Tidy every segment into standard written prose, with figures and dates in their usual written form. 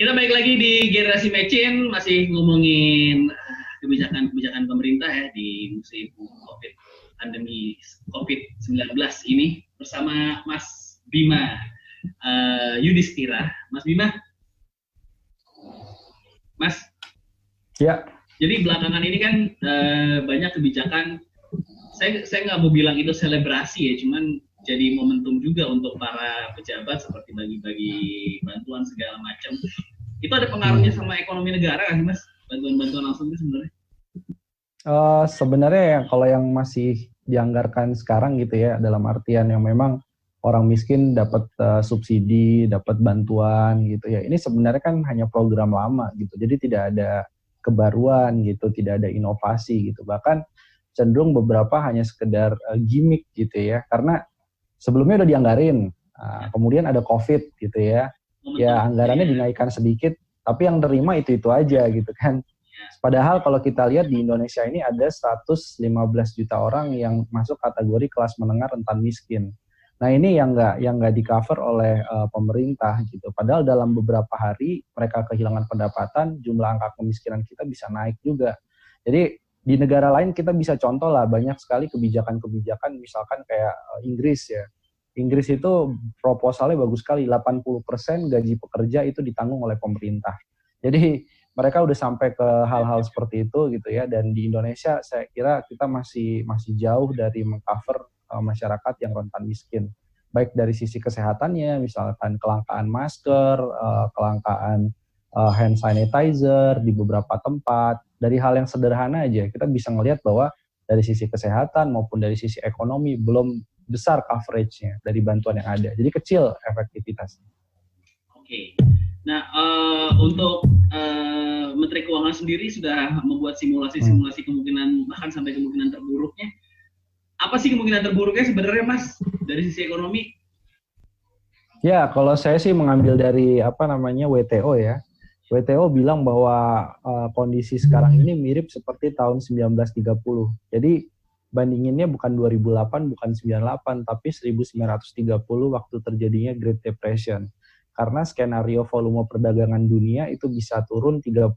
Kita balik lagi di generasi Mecin, masih ngomongin kebijakan-kebijakan pemerintah ya di musim pandemi COVID-19 ini bersama Mas Bima Yudhistira. Mas Bima, Mas. Ya. Jadi belakangan ini kan banyak kebijakan. Saya nggak mau bilang itu selebrasi ya, cuman jadi momentum juga untuk para pejabat seperti bagi-bagi bantuan segala macam. Itu ada pengaruhnya sama ekonomi negara kan, Mas? Bantuan-bantuan langsung itu sebenarnya? Sebenarnya kalau yang masih dianggarkan sekarang gitu ya, dalam artian yang memang orang miskin dapat subsidi, dapat bantuan gitu ya. Ini sebenarnya kan hanya program lama gitu. Jadi tidak ada kebaruan gitu, tidak ada inovasi gitu. Bahkan cenderung beberapa hanya sekedar gimmick gitu ya. Karena sebelumnya udah dianggarin, kemudian ada COVID gitu ya. Ya anggarannya dinaikkan sedikit, tapi yang terima itu aja gitu kan. Padahal kalau kita lihat di Indonesia ini ada 115 juta orang yang masuk kategori kelas menengah rentan miskin. Nah ini yang nggak di cover oleh pemerintah gitu. Padahal dalam beberapa hari mereka kehilangan pendapatan, jumlah angka kemiskinan kita bisa naik juga. Jadi di negara lain kita bisa contoh lah, banyak sekali kebijakan-kebijakan misalkan kayak Inggris ya. Inggris itu proposalnya bagus sekali, 80% gaji pekerja itu ditanggung oleh pemerintah. Jadi mereka udah sampai ke hal-hal seperti itu gitu ya. Dan di Indonesia saya kira kita masih jauh dari mengcover masyarakat yang rentan miskin. Baik dari sisi kesehatannya, misalkan kelangkaan masker, kelangkaan hand sanitizer di beberapa tempat. Dari hal yang sederhana aja kita bisa ngelihat bahwa dari sisi kesehatan maupun dari sisi ekonomi belum besar coverage-nya dari bantuan yang ada. Jadi kecil efektivitasnya. Oke. Nah, untuk Menteri Keuangan sendiri sudah membuat simulasi kemungkinan, bahkan sampai kemungkinan terburuknya. Apa sih kemungkinan terburuknya sebenarnya, Mas, dari sisi ekonomi? Ya, kalau saya sih mengambil dari WTO ya. WTO bilang bahwa kondisi sekarang ini mirip seperti tahun 1930. Jadi bandinginnya bukan 2008, bukan 98, tapi 1930 waktu terjadinya Great Depression. Karena skenario volume perdagangan dunia itu bisa turun 32%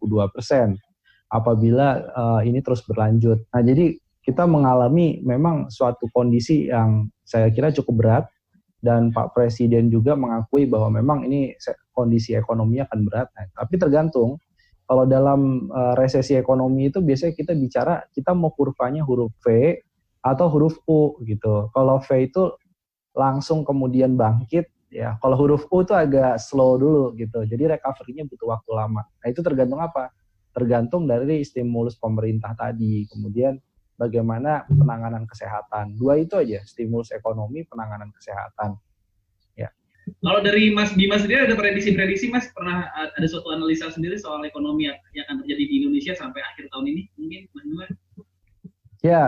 apabila ini terus berlanjut. Nah, jadi kita mengalami memang suatu kondisi yang saya kira cukup berat, dan Pak Presiden juga mengakui bahwa memang ini kondisi ekonomi akan berat. Nah, tapi tergantung. Kalau dalam resesi ekonomi itu biasanya kita mau kurvanya huruf V atau huruf U gitu. Kalau V itu langsung kemudian bangkit ya. Kalau huruf U itu agak slow dulu gitu. Jadi recovery-nya butuh waktu lama. Nah, itu tergantung apa? Tergantung dari stimulus pemerintah tadi. Kemudian bagaimana penanganan kesehatan. Dua itu aja, stimulus ekonomi, penanganan kesehatan. Kalau dari Mas Bima sendiri ada prediksi-prediksi, Mas? Pernah ada suatu analisa sendiri soal ekonomi yang akan terjadi di Indonesia sampai akhir tahun ini? Mungkin, Mas Bima? Ya,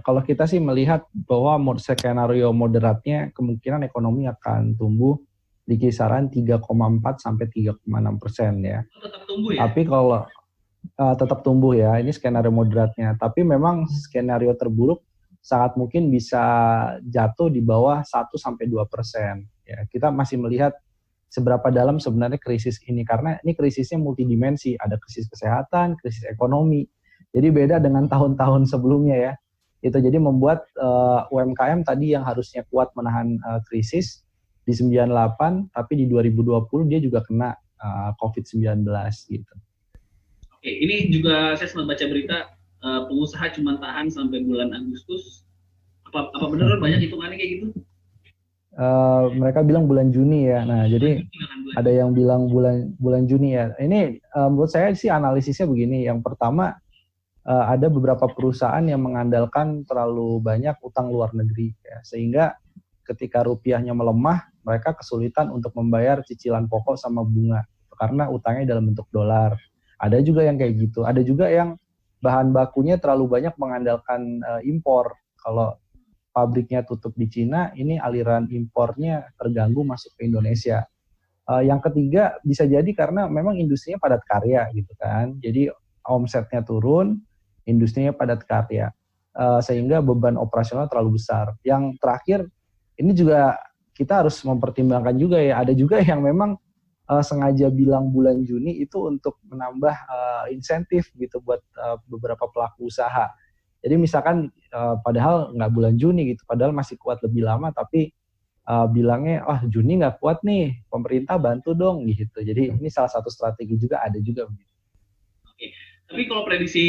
kalau kita sih melihat bahwa skenario moderatnya kemungkinan ekonomi akan tumbuh di kisaran 3,4 sampai 3,6% ya. Tetap tumbuh ya? Tapi kalau tetap tumbuh ya, ini skenario moderatnya. Tapi memang skenario terburuk sangat mungkin bisa jatuh di bawah 1-2%. Ya, kita masih melihat seberapa dalam sebenarnya krisis ini, karena ini krisisnya multidimensi, ada krisis kesehatan, krisis ekonomi. Jadi beda dengan tahun-tahun sebelumnya ya. Itu jadi membuat UMKM tadi yang harusnya kuat menahan krisis di 98, tapi di 2020 dia juga kena COVID-19 gitu. Oke, ini juga saya sempat baca berita pengusaha cuma tahan sampai bulan Agustus. Apa benar banyak hitungannya kayak gitu? Mereka bilang bulan Juni ya. Nah, jadi ada yang bilang bulan Juni ya. Ini menurut saya sih analisisnya begini. Yang pertama, ada beberapa perusahaan yang mengandalkan terlalu banyak utang luar negeri ya, sehingga ketika rupiahnya melemah, mereka kesulitan untuk membayar cicilan pokok sama bunga karena utangnya dalam bentuk dolar. Ada juga yang kayak gitu. Ada juga yang bahan bakunya terlalu banyak mengandalkan impor. Kalau pabriknya tutup di Cina, ini aliran impornya terganggu masuk ke Indonesia. Yang ketiga bisa jadi karena memang industrinya padat karya gitu kan. Jadi omsetnya turun, industrinya padat karya, sehingga beban operasional terlalu besar. Yang terakhir, ini juga kita harus mempertimbangkan juga ya, ada juga yang memang sengaja bilang bulan Juni itu untuk menambah insentif gitu buat beberapa pelaku usaha. Jadi misalkan padahal nggak bulan Juni gitu, padahal masih kuat lebih lama, tapi bilangnya, Juni nggak kuat nih, pemerintah bantu dong gitu. Jadi ini salah satu strategi juga, ada juga. Oke. Tapi kalau prediksi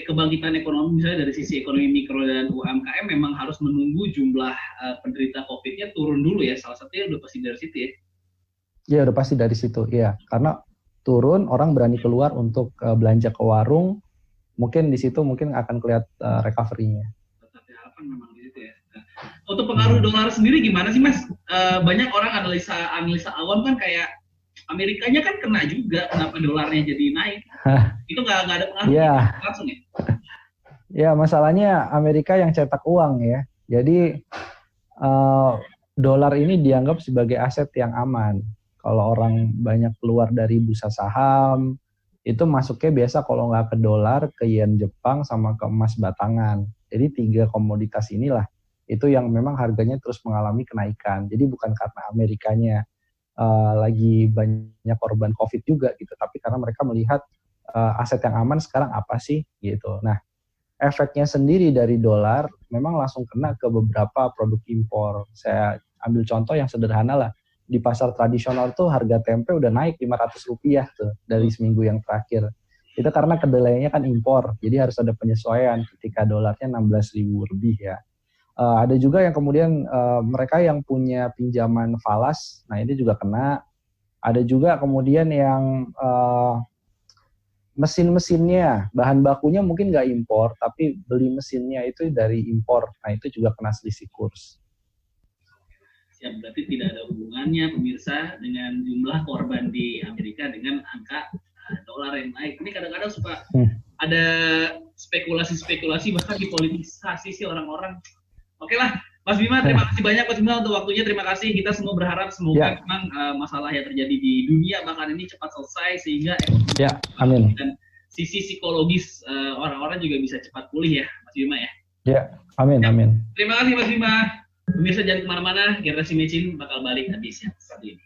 kebangkitan ekonomi misalnya dari sisi ekonomi mikro dan UMKM memang harus menunggu jumlah penderita COVID-nya turun dulu ya. Salah satunya udah pasti dari situ ya. Ya udah pasti dari situ, ya. Karena turun, orang berani keluar untuk belanja ke warung, mungkin di situ mungkin akan kelihatan recovery-nya. Tetapi harapan memang di situ ya. Nah, untuk pengaruh dolar sendiri gimana sih Mas? Banyak orang analisa awam kan kayak Amerikanya kan kena juga, kenapa dolarnya jadi naik? Itu nggak ada pengaruh langsung ya? Ya, masalahnya Amerika yang cetak uang ya. Jadi dolar ini dianggap sebagai aset yang aman. Kalau orang banyak keluar dari bursa saham, itu masuknya biasa kalau nggak ke dolar, ke yen Jepang, sama ke emas batangan. Jadi 3 komoditas inilah, itu yang memang harganya terus mengalami kenaikan. Jadi bukan karena Amerikanya lagi banyak korban COVID juga gitu, tapi karena mereka melihat aset yang aman sekarang apa sih gitu. Nah, efeknya sendiri dari dolar memang langsung kena ke beberapa produk impor. Saya ambil contoh yang sederhana lah. Di pasar tradisional tuh harga tempe udah naik Rp500 tuh dari seminggu yang terakhir. Itu karena kedelainya kan impor, jadi harus ada penyesuaian ketika dolarnya 16.000 lebih ya. Ada juga yang kemudian mereka yang punya pinjaman falas, nah ini juga kena. Ada juga kemudian yang mesin-mesinnya, bahan bakunya mungkin nggak impor, tapi beli mesinnya itu dari impor, nah itu juga kena selisih kurs. Ya, berarti tidak ada hubungannya pemirsa dengan jumlah korban di Amerika dengan angka dolar yang naik. Ini kadang-kadang suka ada spekulasi-spekulasi, bahkan dipolitisasi sih orang-orang. Oke lah, Mas Bima, terima kasih banyak Mas Bima untuk waktunya. Terima kasih. Kita semua berharap semoga memang masalah yang terjadi di dunia bahkan ini cepat selesai sehingga amin. Dan sisi psikologis orang-orang juga bisa cepat pulih ya, Mas Bima ya. Ya, amin. Terima kasih Mas Bima. Pemirsa jangan kemana-mana, Generasi Mecin bakal balik habis ya satu ini.